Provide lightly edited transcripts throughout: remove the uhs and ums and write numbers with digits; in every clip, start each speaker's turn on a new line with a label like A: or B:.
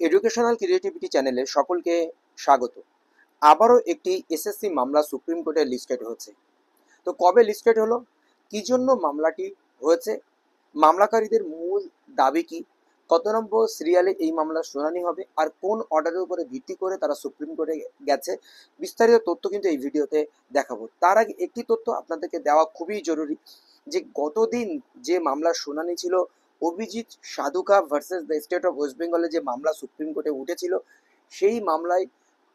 A: Educational creativity চ্যানেলে সকলকে স্বাগত। আবারও একটি এসএসসি মামলা সুপ্রিম কোর্টে লিস্টেড হয়েছে। তো কবে লিস্টেড হলো, কি জন্য মামলাটি হয়েছে, মামলাকারীদের মূল দাবি কি, কত নম্বর সিরিয়ালে এই মামলার শুনানি হবে, আর কোন অর্ডারের উপরে ভিত্তি করে তারা সুপ্রিম কোর্টে গেছে, বিস্তারিত তথ্য কিন্তু এই ভিডিওতে দেখাবো। তার আগে একটি তথ্য আপনাদেরকে দেওয়া খুবই জরুরি, যে গতদিন যে মামলার শুনানি ছিল Abhijit Sadhuka versus the state of west বেঙ্গলে, যে মামলা সুপ্রিম কোর্টে উঠেছিল, সেই মামলায়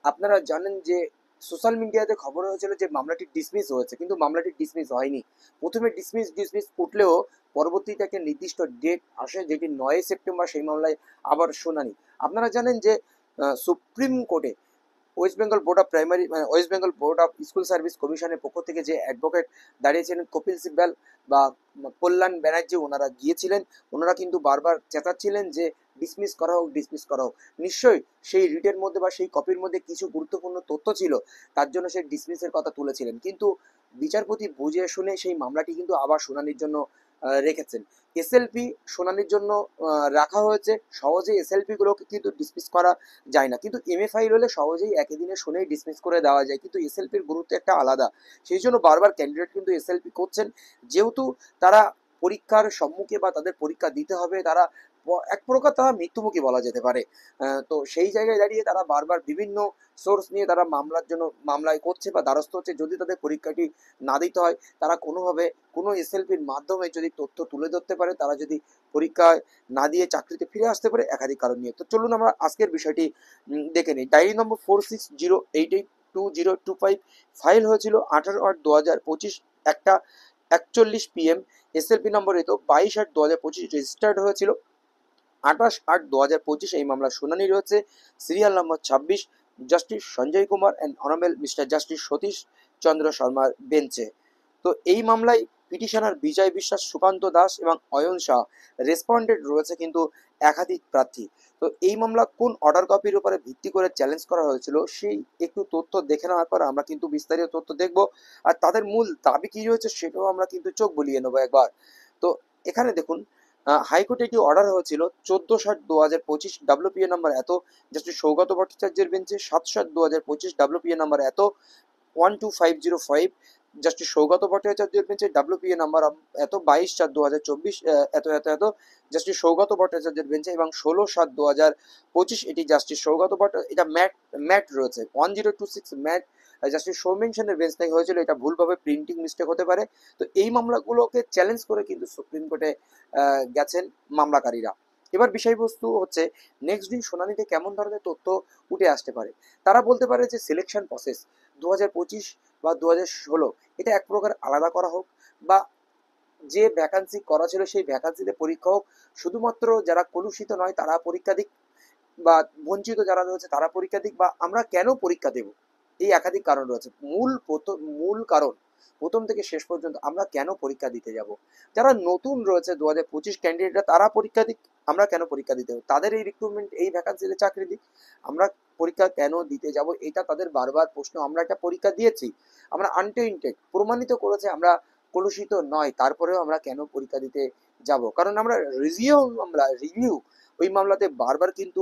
A: আপনারা জানেন যে সোশ্যাল মিডিয়াতে খবর হয়েছিল যে মামলাটি ডিসমিস হয়েছে, কিন্তু মামলাটি ডিসমিস হয়নি। প্রথমে ডিসমিস উঠলেও পরবর্তীতে একটা নির্দিষ্ট ডেট আসে, যেটি 9 সেপ্টেম্বর, সেই মামলায় আবার শুনানি। আপনারা জানেন যে সুপ্রিম কোর্টে West Bengal board of primary West Bengal board of school service কমিশনের পক্ষ থেকে যে অ্যাডভোকেট দাঁড়িয়েছিলেন কপিল সিব্বাল বা কল্যাণ ব্যানার্জি, ওনারা গিয়েছিলেন। ওনারা কিন্তু বারবার চেঁচাচ্ছিলেন যে ডিসমিস করা হোক, ডিসমিস করা হোক। নিশ্চয়ই সেই রিটের মধ্যে বা সেই কপির মধ্যে কিছু গুরুত্বপূর্ণ তথ্য ছিল, তার জন্য সেই ডিসমিসের কথা তুলেছিলেন, কিন্তু বিচারপতি বুঝে শুনে সেই মামলাটি কিন্তু আবার শুনানির জন্য রেখেছেন। এসএলপি শুনানির জন্য রাখা হয়েছে। সহজেই এসএলপি গুলোকে কিন্তু ডিসমিস করা যায় না, কিন্তু এমএ ফাইল হলে সহজেই একই দিনে শুনেই ডিসমিস করে দেওয়া যায়, কিন্তু এসএলপির গুরুত্ব একটা আলাদা। সেই জন্য বারবার ক্যান্ডিডেট কিন্তু এসএলপি করছেন, যেহেতু তারা পরীক্ষার সম্মুখে বা তাদের পরীক্ষা দিতে হবে, তারা এক প্রকার তারা মৃত্যুমুখী বলা যেতে পারে। তো সেই জায়গায় দাঁড়িয়ে তারা বারবার বিভিন্ন সোর্স নিয়ে তারা মামলায় করছে বা দ্বারস্থ হচ্ছে। যদি তাদের পরীক্ষাটি না দিতে হয়, তারা কোনোভাবে কোনো এসএলপির মাধ্যমে যদি তথ্য তুলে ধরতে পারে, তারা যদি পরীক্ষায় না দিয়ে চাকরিতে ফিরে আসতে পারে একাধিক কারণ নিয়ে। তো চলুন আমরা আজকের বিষয়টি দেখে নিই। ডায়েরি নম্বর 46088225 ফাইল হয়েছিল 18/8/2025 একটা 41 PM। এসএলপি নম্বর এতো 22/8/2025 রেজিস্টার্ড হয়েছিল 28/8/2025। এই মামলার শুনানি রয়েছে serial number 26, justice Sanjay Kumar and honourable mister justice Satish Chandra শর্মার বেঞ্চে। তো এই মামলায় পিটিশনার বিজয় বিশ্বাস, সুকান্ত দাস এবং অয়ন শাহ রেসপন্ডেড রয়েছে কিন্তু একাধিক প্রার্থী। তো এই মামলা কোন অর্ডার কপির উপরে ভিত্তি করে চ্যালেঞ্জ করা হয়েছিল, সেই একটু তথ্য দেখে নেওয়ার পর আমরা কিন্তু বিস্তারিত তথ্য দেখব, আর তাদের মূল দাবি কি রয়েছে সেটাও আমরা কিন্তু চোখ বুলিয়ে নেবো একবার। তো এখানে দেখুন, হাইকোর্টে একটি অর্ডার হয়েছিল 14/7/2025, ডাব্লিউপিএ নাম্বার এত, জাস্টিস সৌগত ভট্টাচার্যের বেঞ্চে। 7/7/2025, ডাব্লিউপিএ নাম্বার এত 12505, জাস্টিস সৌগত ভট্টাচার্যের বেঞ্চে। ডাব্লিউপিএ নাম্বার এত 22/7/2024, এত এত এত, জাস্টিস সৌগত ভট্টাচার্যের বেঞ্চে। এবং 16/7/2025, এটি জাস্টিস সৌগত এটা ম্যাট ম্যাট রয়েছে 1026 ম্যাট, জাস্টিস সৌমেন সেনের বেঞ্চ থেকে হয়েছিল। এটা ভুলভাবে প্রিন্টিং মিস্টেক হতে পারে। তো এই মামলাগুলোকে চ্যালেঞ্জ করে কিন্তু সুপ্রিম কোর্টে গেছেন মামলাকারীরা। এবার বিষয়বস্তু হচ্ছে, নেক্সট দিন শুনানিতে কেমন ধরনের তথ্য উঠে আসতে পারে। তারা বলতে পারে যে সিলেকশন প্রসেস 2025 বা 2016 এটা এক প্রকার আলাদা করা হোক, বা যে ভ্যাকান্সি করা ছিল সেই ভ্যাকান্সিতে পরীক্ষা হোক, শুধুমাত্র যারা কলুষিত নয় তারা পরীক্ষা দিক, বা বঞ্চিত যারা রয়েছে তারা পরীক্ষা দিক, বা আমরা কেন পরীক্ষা দেব, এই একাধিক কারণ রয়েছে। মূল কারণ প্রথম থেকে শেষ পর্যন্ত আমরা কেন পরীক্ষা দিতে যাব। যারা নতুন রয়েছে 2025 ক্যান্ডিডেটরা, তারা পরীক্ষা দিক, আমরা কেন পরীক্ষা দিতে হবে, তাদের এই রিক্রুটমেন্ট এই ভ্যাকান্সিতে চাকরি দিক, আমরা পরীক্ষা কেন দিতে যাব, এটা তাদের বারবার প্রশ্ন। আমরা একটা পরীক্ষা দিয়েছি, আমরা আনটেইন্টেড প্রমাণিত করেছে আমরা কলুষিত নয়, তারপরেও আমরা কেন পরীক্ষা দিতে যাব। কারণ আমরা রিভিউ ওই মামলাতে বারবার কিন্তু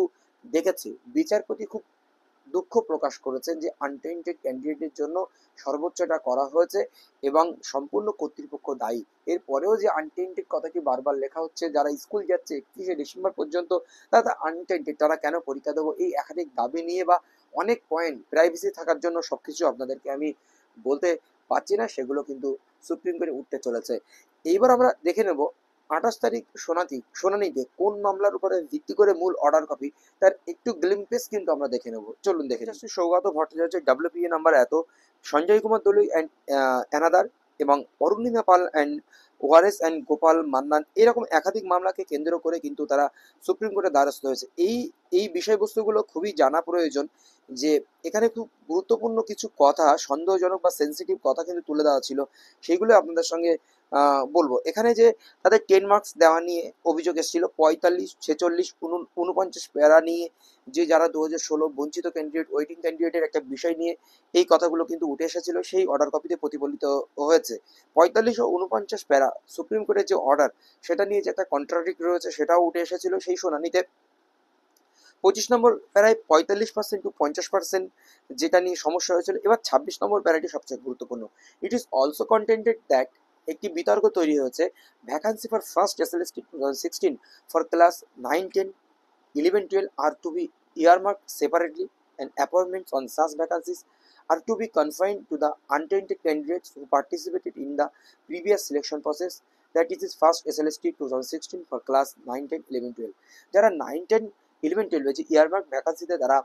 A: দেখেছি, বিচারপতি খুব দুঃখ প্রকাশ করেছেন যে আনটেইন্টেড ক্যান্ডিডেটের জন্য সর্বোচ্চটা করা হয়েছে এবং সম্পূর্ণ কর্তৃপক্ষ দায়ী। এরপরেও যে আনটেইন্টেড কথাটি বারবার লেখা হচ্ছে, যারা স্কুল যাচ্ছে 31শে ডিসেম্বর পর্যন্ত, তারা আনটেইন্টেড, তারা কেন পরীক্ষা দেবো, এই একাধিক দাবি নিয়ে বা অনেক পয়েন্ট প্রাইভেসি থাকার জন্য সবকিছু আপনাদেরকে আমি বলতে পারছি না, সেগুলো কিন্তু সুপ্রিম কোর্টে উঠতে চলেছে। এইবার আমরা দেখে নেব 28 তারিখ শুনানিতে কোন মামলার উপরে ভিত্তি করে মূল অর্ডার কপি, তার একটু গ্লিম্পেস কিন্তু আমরা দেখে নেব। চলুন দেখে নিই। Justice Sougata Bhattacharya, WPA number এত, সঞ্জয় কুমার দলুই অ্যান্ড অ্যানাদার, এবং অরুণিমা পাল অ্যান্ড ওয়ারেস অ্যান্ড গোপাল মান্নান, এরকম একাধিক মামলাকে কেন্দ্র করে কিন্তু তারা সুপ্রিম কোর্টের দ্বারস্থ হয়েছে। এই এই বিষয়বস্তুগুলো খুবই জানা প্রয়োজন, যে এখানে খুব গুরুত্বপূর্ণ কিছু কথা, সন্দেহজনক বা সেন্সিটিভ কথা কিন্তু তুলে দেওয়া ছিল, সেইগুলো আপনাদের সঙ্গে বলবো। এখানে যে তাদের 10 মার্কস দেওয়া নিয়ে অভিযোগ এসেছিল, 45, 46, 49 প্যারা নিয়ে, যে যারা 2016 বঞ্চিত ক্যান্ডিডেট, ওয়েটিং ক্যান্ডিডেটের একটা বিষয় নিয়ে এই কথাগুলো কিন্তু উঠে এসেছিল, সেই অর্ডার কপিতে প্রতিফলিত হয়েছে। 45 ও 49 প্যারা সুপ্রিম কোর্টের যে অর্ডার, সেটা নিয়ে যে একটা কন্ট্রাডিক্ট রয়েছে সেটাও উঠে এসেছিল সেই শুনানিতে। 25 নম্বর প্যারায় 45% টু 50% যেটা নিয়ে সমস্যা হয়েছিল। এবার 26 নম্বর প্যারাটি সবচেয়ে গুরুত্বপূর্ণ। It is also contented that একটি বিতর্ক তৈরি হয়েছে vacancy for first SLST 2016 for class 9, 10, 11, 12 are to be earmarked separately and appointments on such vacancies are to be confined to the untainted candidates who participated in the previous selection process, that is first SLST 2016 for class 9, 10, 11, 12 যারা 9, 10, 11, 12 যে earmark ভ্যাকান্সিতে তারা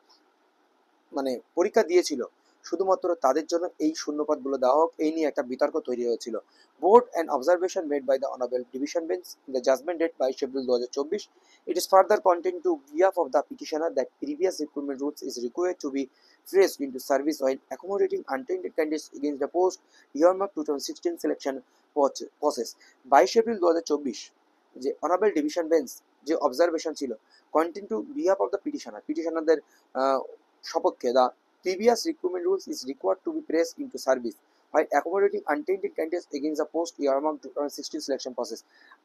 A: মানে পরীক্ষা দিয়েছিল, শুধুমাত্র তাদের জন্য এই শূন্যপদগুলো দেওয়া হোক, এই নিয়ে একটা বিতর্ক তৈরি হয়েছিল। Board and observation made by the honourable division bench in the judgment date 22 April 2024, it is further contained to behalf of the petitioner that previous recruitment rules is required to be phrased into service while accommodating untainted candidates against the post earmarked 2016 selection process। 22 April 2024 যে honourable division bench যে observation ছিল content to behalf of the পিটিশনারদের সপক্ষে, the previous recruitment rules is required to be placed into service while accommodating untainted candidates against the post earmarked 2016 selection process।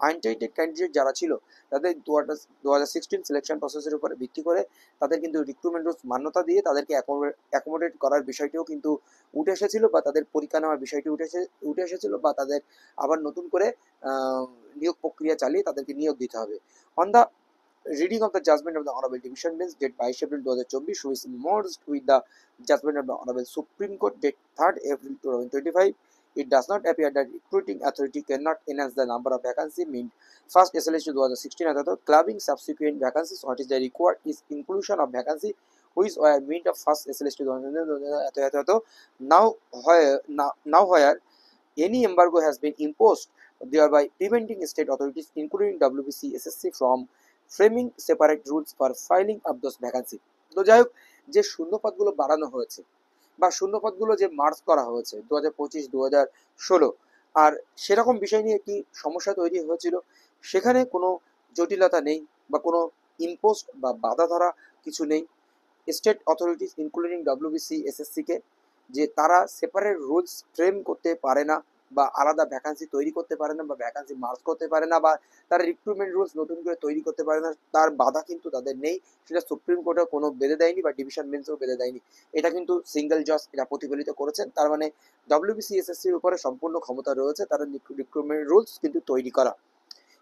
A: untainted candidate যারা ছিল তাদের 2016 selection প্রসেসের উপরে ভিত্তি করে তাদের কিন্তু রিক্রুটমেন্ট রুলস মান্যতা দিয়ে তাদেরকে অ্যাকোমোডেট করার বিষয়টিও কিন্তু উঠে এসেছিল, বা তাদের পরীক্ষা নেওয়ার বিষয়টি উঠে এসেছিল, বা তাদের আবার নতুন করে নিয়োগ প্রক্রিয়া চালিয়ে তাদেরকে নিয়োগ দিতে হবে। On the reading of the judgment of the Honorable Division Bench date 22 April 2024, which is merged with the judgment of the Honorable Supreme Court date 3rd April 2025, it does not appear that recruiting authority cannot enhance the number of vacancies meant first SLS 2016 clubbing subsequent vacancies. What is the required is inclusion of vacancy which were meant of first SLS 2016 now where any embargo has been imposed, thereby preventing state authorities including WBC SSC from framing separate rules for filing up those vacancy. তো যাই হোক, যে শূন্যপদগুলো বাড়ানো হয়েছে বা শূন্যপদগুলো যে March করা হয়েছে 2025, 2016, আর সেরকম বিষয় নিয়ে একটি সমস্যা তৈরি হয়েছিল, সেখানে কোনো জটিলতা নেই বা কোনো ইম্পোস্ট বা বাধা ধরা কিছু নেই। স্টেট অথরিটিস ইনক্লুডিং WBC SSC-কে যে তারা সেপারেট রুলস ফ্রেম করতে পারে না বা আলাদা ভ্যাকান্সি তৈরি করতে পারে না বা ভ্যাকান্সি মার্চ করতে পারে না বা তারা রিক্রুটমেন্ট রুলস নতুন করে তৈরি করতে পারে না, তার বাধা কিন্তু তাদের নেই। সেটা সুপ্রিম কোর্টেও কোনো বেঁধে দেয়নি বা ডিভিশন বেঞ্চেও বেঁধে দেয়নি। এটা কিন্তু সিঙ্গেল জজ এটা প্রতিফলিত করেছেন। তার মানে WBC SSC-র উপরে সম্পূর্ণ ক্ষমতা রয়েছে তারা রিক্রুটমেন্ট রুলস কিন্তু তৈরি করা।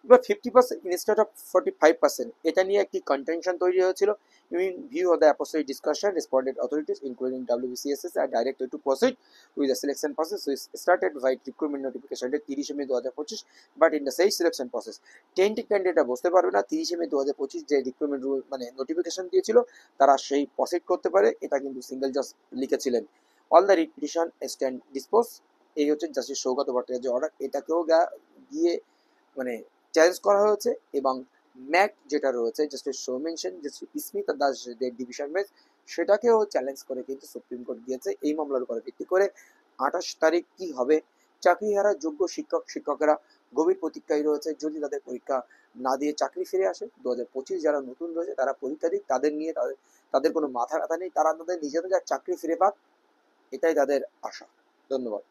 A: এবার 50% ইনস্টেড অফ 45%, এটা নিয়ে একটি কন্টেনশন তৈরি হয়েছিল। In view of the aforesaid discussion, respondent authorities including WBC SSC are directed to proceed with the selection process which started by recruitment notification date 30 May 2025, but in the same selection process tainted ক্যান্ডিডেটরা বসতে পারবে না। 30 May 2025 যে recruitment rule মানে notification দিয়েছিল তারা সেই proceed করতে পারে, এটা কিন্তু সিঙ্গেল জাজ লিখেছিলেন। All the writ petition stand dispose, এই হচ্ছে জাস্টিস সৌগত ভট্টাচার্য যে অর্ডার, এটাকেও গিয়ে মানে চ্যালেঞ্জ করা হয়েছে। এবং ম্যাক যেটা রয়েছে justice Soumen Sen, justice Smita Das division bench, সেটাকেও চ্যালেঞ্জ করে কিন্তু সুপ্রিম কোর্ট গিয়েছে এই মামলার উপরে ভিত্তি করে। 28 তারিখ কি হবে, চাকরিহারা যোগ্য শিক্ষকেরা গভীর প্রতীক্ষায় রয়েছে। যদি তাদের পরীক্ষা না দিয়ে চাকরি ফিরে আসে, 2025 যারা নতুন রয়েছে তারা পরীক্ষা দিক, তাদের নিয়ে তাদের কোনো মাথা ব্যথা নেই, তারা তাদের নিজেদের চাকরি ফিরে পাক, এটাই তাদের আশা। ধন্যবাদ।